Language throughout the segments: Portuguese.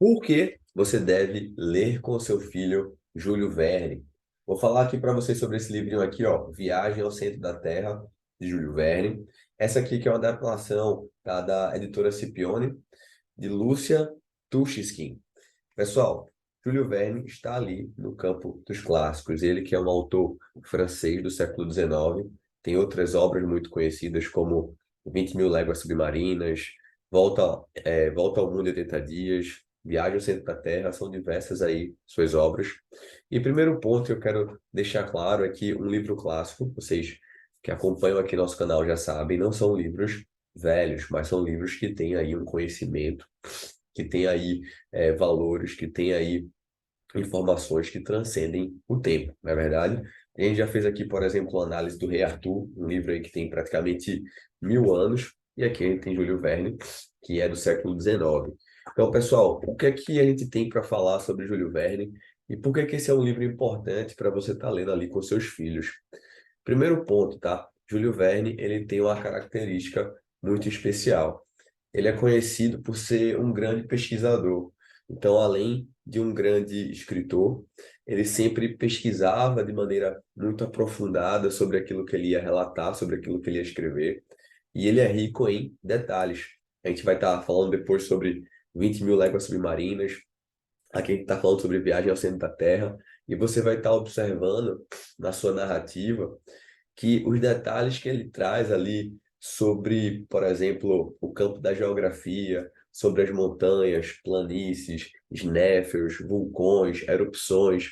Por que você deve ler com seu filho Júlio Verne? Vou falar aqui para vocês sobre esse livrinho aqui, ó, Viagem ao Centro da Terra, de Júlio Verne. Essa aqui que é uma adaptação, tá, da editora Scipione, de Lúcia Tuchiskin. Pessoal, Júlio Verne está ali no campo dos clássicos. Ele que é um autor francês do século XIX, tem outras obras muito conhecidas como 20 Mil Léguas Submarinas, Volta ao Mundo em 80 Dias, Viagem ao Centro da Terra, são diversas aí suas obras. E primeiro ponto que eu quero deixar claro é que um livro clássico, vocês que acompanham aqui nosso canal já sabem, não são livros velhos, mas são livros que têm aí um conhecimento, que têm aí valores, que têm aí informações que transcendem o tempo, não é verdade? A gente já fez aqui, por exemplo, a análise do Rei Arthur, um livro aí que tem praticamente 1000 anos, e aqui a gente tem Júlio Verne, que é do século XIX. Então, pessoal, o que é que a gente tem para falar sobre Júlio Verne e por que que esse é um livro importante para você estar lendo ali com seus filhos? Primeiro ponto, tá? Júlio Verne, ele tem uma característica muito especial. Ele é conhecido por ser um grande pesquisador. Então, além de um grande escritor, ele sempre pesquisava de maneira muito aprofundada sobre aquilo que ele ia relatar, sobre aquilo que ele ia escrever. E ele é rico em detalhes. A gente vai estar falando depois sobre 20 Mil Léguas Submarinas. Aqui a gente está falando sobre viagem ao centro da Terra. E você vai estar observando na sua narrativa que os detalhes que ele traz ali sobre, por exemplo, o campo da geografia, sobre as montanhas, planícies, esnéfios, vulcões, erupções,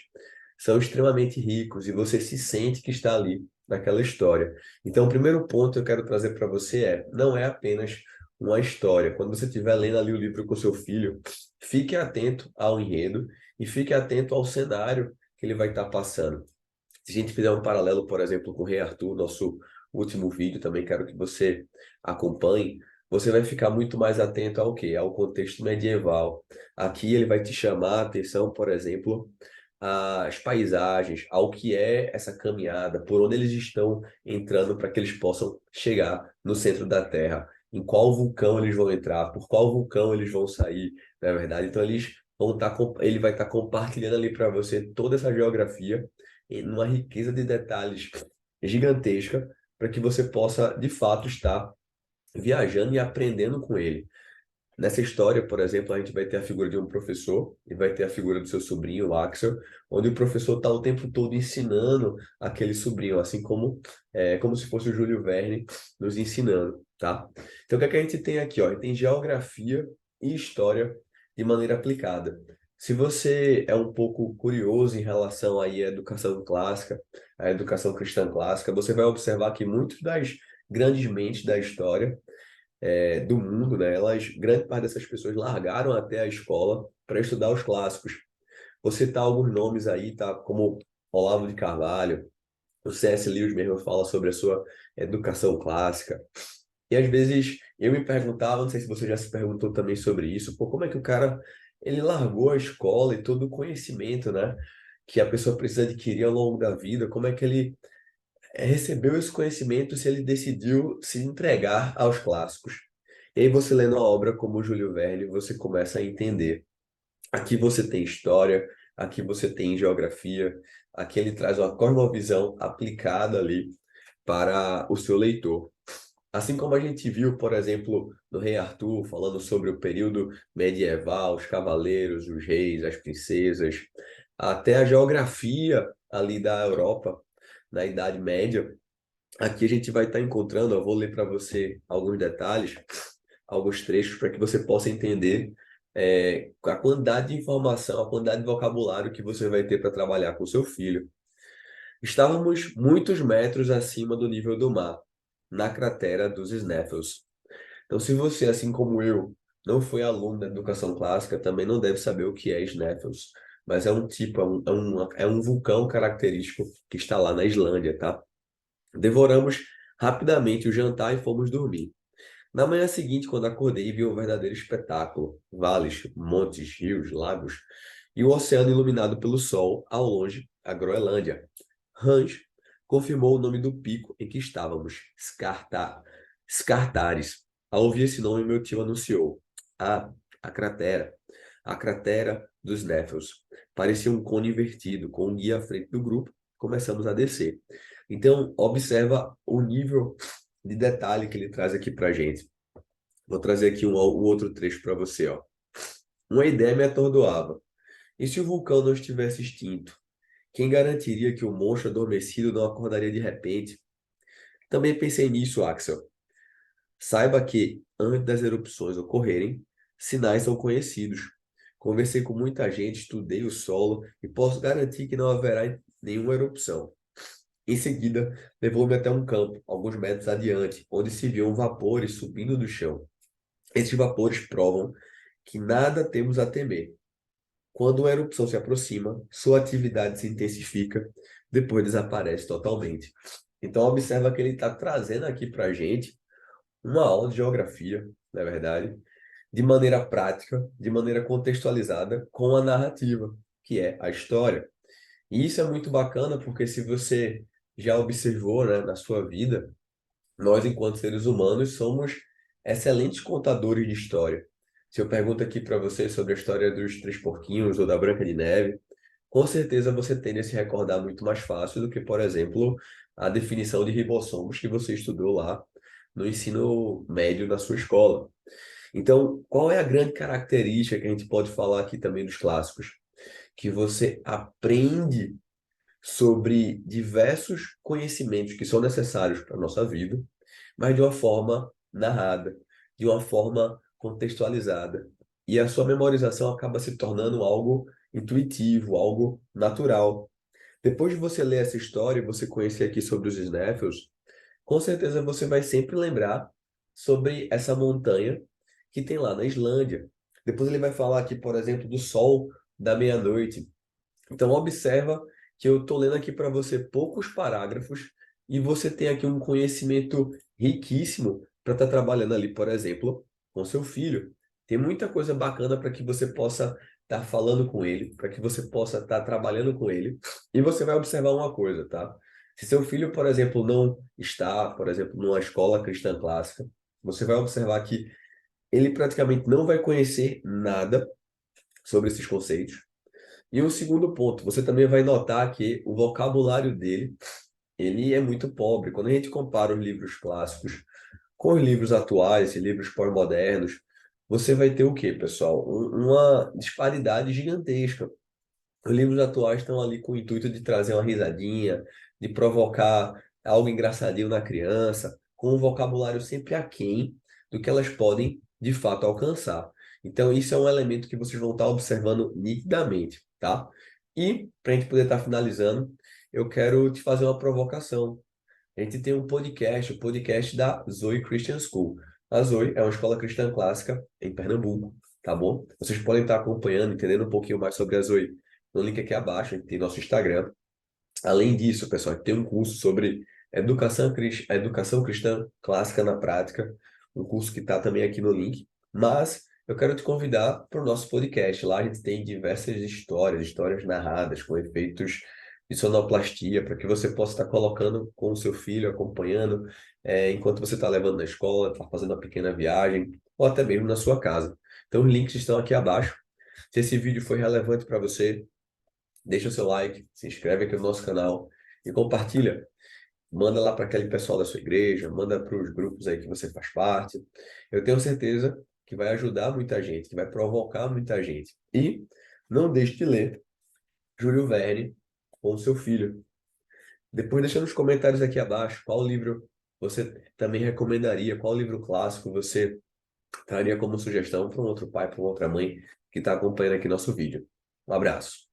são extremamente ricos e você se sente que está ali naquela história. Então, o primeiro ponto que eu quero trazer para você não é apenas uma história. Quando você estiver lendo ali o livro com seu filho, fique atento ao enredo e fique atento ao cenário que ele vai estar passando. Se a gente fizer um paralelo, por exemplo, com o Rei Arthur, nosso último vídeo, também quero que você acompanhe, você vai ficar muito mais atento ao quê? Ao contexto medieval. Aqui ele vai te chamar a atenção, por exemplo, às paisagens, ao que é essa caminhada, por onde eles estão entrando para que eles possam chegar no centro da Terra, em qual vulcão eles vão entrar, por qual vulcão eles vão sair, na verdade. Então ele vai estar compartilhando ali para você toda essa geografia e numa riqueza de detalhes gigantesca para que você possa, de fato, estar viajando e aprendendo com ele. Nessa história, por exemplo, a gente vai ter a figura de um professor e vai ter a figura do seu sobrinho, o Axel, onde o professor está o tempo todo ensinando aquele sobrinho, assim como como se fosse o Júlio Verne nos ensinando, tá? Então, o que é que a gente tem aqui? Ó? A gente tem geografia e história de maneira aplicada. Se você é um pouco curioso em relação aí à educação clássica, à educação cristã clássica, você vai observar que muitas das grandes mentes da história do mundo, né? Grande parte dessas pessoas largaram até a escola para estudar os clássicos. Vou citar alguns nomes aí, tá? Como Olavo de Carvalho, o C.S. Lewis mesmo fala sobre a sua educação clássica. E às vezes eu me perguntava, não sei se você já se perguntou também sobre isso, pô, como é que o cara ele largou a escola e todo o conhecimento, né? Que a pessoa precisa adquirir ao longo da vida, como é que ele recebeu esse conhecimento se ele decidiu se entregar aos clássicos. E aí você lendo a obra como Júlio Verne, você começa a entender. Aqui você tem história, aqui você tem geografia, aqui ele traz uma cosmovisão aplicada ali para o seu leitor. Assim como a gente viu, por exemplo, no Rei Arthur, falando sobre o período medieval, os cavaleiros, os reis, as princesas, até a geografia ali da Europa, na Idade Média. Aqui a gente vai estar encontrando, eu vou ler para você alguns detalhes, alguns trechos, para que você possa entender a quantidade de informação, a quantidade de vocabulário que você vai ter para trabalhar com seu filho. Estávamos muitos metros acima do nível do mar, na cratera dos Sneffels. Então, se você, assim como eu, não foi aluno da educação clássica, também não deve saber o que é Sneffels, mas é um tipo, é um vulcão característico que está lá na Islândia, tá? Devoramos rapidamente o jantar e fomos dormir. Na manhã seguinte, quando acordei, vi um verdadeiro espetáculo: vales, montes, rios, lagos e o oceano iluminado pelo sol, ao longe, a Groenlândia. Hans confirmou o nome do pico em que estávamos, Scartares. Ao ouvir esse nome, meu tio anunciou: Ah, a cratera. a cratera dos Néfels. Parecia um cone invertido, com um guia à frente do grupo. Começamos a descer. Então, observa o nível de detalhe que ele traz aqui para a gente. Vou trazer aqui um outro trecho para você, ó. Uma ideia me atordoava. E se o vulcão não estivesse extinto? Quem garantiria que o monstro adormecido não acordaria de repente? Também pensei nisso, Axel. Saiba que, antes das erupções ocorrerem, sinais são conhecidos. Conversei com muita gente, estudei o solo e posso garantir que não haverá nenhuma erupção. Em seguida, levou-me até um campo, alguns metros adiante, onde se viam vapores subindo do chão. Esses vapores provam que nada temos a temer. Quando uma erupção se aproxima, sua atividade se intensifica, depois desaparece totalmente. Então, observa que ele está trazendo aqui para a gente uma aula de geografia, na verdade, de maneira prática, de maneira contextualizada, com a narrativa, que é a história. E isso é muito bacana, porque se você já observou, né, na sua vida, nós, enquanto seres humanos, somos excelentes contadores de história. Se eu pergunto aqui para você sobre a história dos Três Porquinhos ou da Branca de Neve, com certeza você tende a se recordar muito mais fácil do que, por exemplo, a definição de ribossomos que você estudou lá no ensino médio na sua escola. Então, qual é a grande característica que a gente pode falar aqui também dos clássicos? Que você aprende sobre diversos conhecimentos que são necessários para a nossa vida, mas de uma forma narrada, de uma forma contextualizada. E a sua memorização acaba se tornando algo intuitivo, algo natural. Depois de você ler essa história e você conhecer aqui sobre os Snaffles, com certeza você vai sempre lembrar sobre essa montanha que tem lá na Islândia. Depois ele vai falar aqui, por exemplo, do sol da meia-noite. Então observa que eu estou lendo aqui para você poucos parágrafos e você tem aqui um conhecimento riquíssimo para estar trabalhando ali, por exemplo, com seu filho. Tem muita coisa bacana para que você possa estar falando com ele, para que você possa estar trabalhando com ele. E você vai observar uma coisa, tá? Se seu filho, por exemplo, não está, por exemplo, numa escola cristã clássica, você vai observar que ele praticamente não vai conhecer nada sobre esses conceitos. E um segundo ponto, você também vai notar que o vocabulário dele, ele é muito pobre. Quando a gente compara os livros clássicos com os livros atuais, e livros pós-modernos, você vai ter o quê, pessoal? Uma disparidade gigantesca. Os livros atuais estão ali com o intuito de trazer uma risadinha, de provocar algo engraçadinho na criança, com um vocabulário sempre aquém do que elas podem de fato alcançar. Então, isso é um elemento que vocês vão estar observando nitidamente, tá? E, para a gente poder estar finalizando, eu quero te fazer uma provocação. A gente tem um podcast, o podcast da Zoe Christian School. A Zoe é uma escola cristã clássica em Pernambuco, tá bom? Vocês podem estar acompanhando, entendendo um pouquinho mais sobre a Zoe no link aqui abaixo, a gente tem nosso Instagram. Além disso, pessoal, a gente tem um curso sobre educação cristã clássica na prática, um curso que está também aqui no link. Mas eu quero te convidar para o nosso podcast. Lá a gente tem diversas histórias, histórias narradas, com efeitos de sonoplastia, para que você possa estar colocando com o seu filho, acompanhando, enquanto você está levando na escola, está fazendo uma pequena viagem, ou até mesmo na sua casa. Então, os links estão aqui abaixo. Se esse vídeo foi relevante para você, deixa o seu like, se inscreve aqui no nosso canal e compartilha. Manda lá para aquele pessoal da sua igreja, manda para os grupos aí que você faz parte. Eu tenho certeza que vai ajudar muita gente, que vai provocar muita gente. E não deixe de ler Júlio Verne com o seu filho. Depois deixa nos comentários aqui abaixo qual livro você também recomendaria, qual livro clássico você traria como sugestão para um outro pai, para uma outra mãe que está acompanhando aqui nosso vídeo. Um abraço.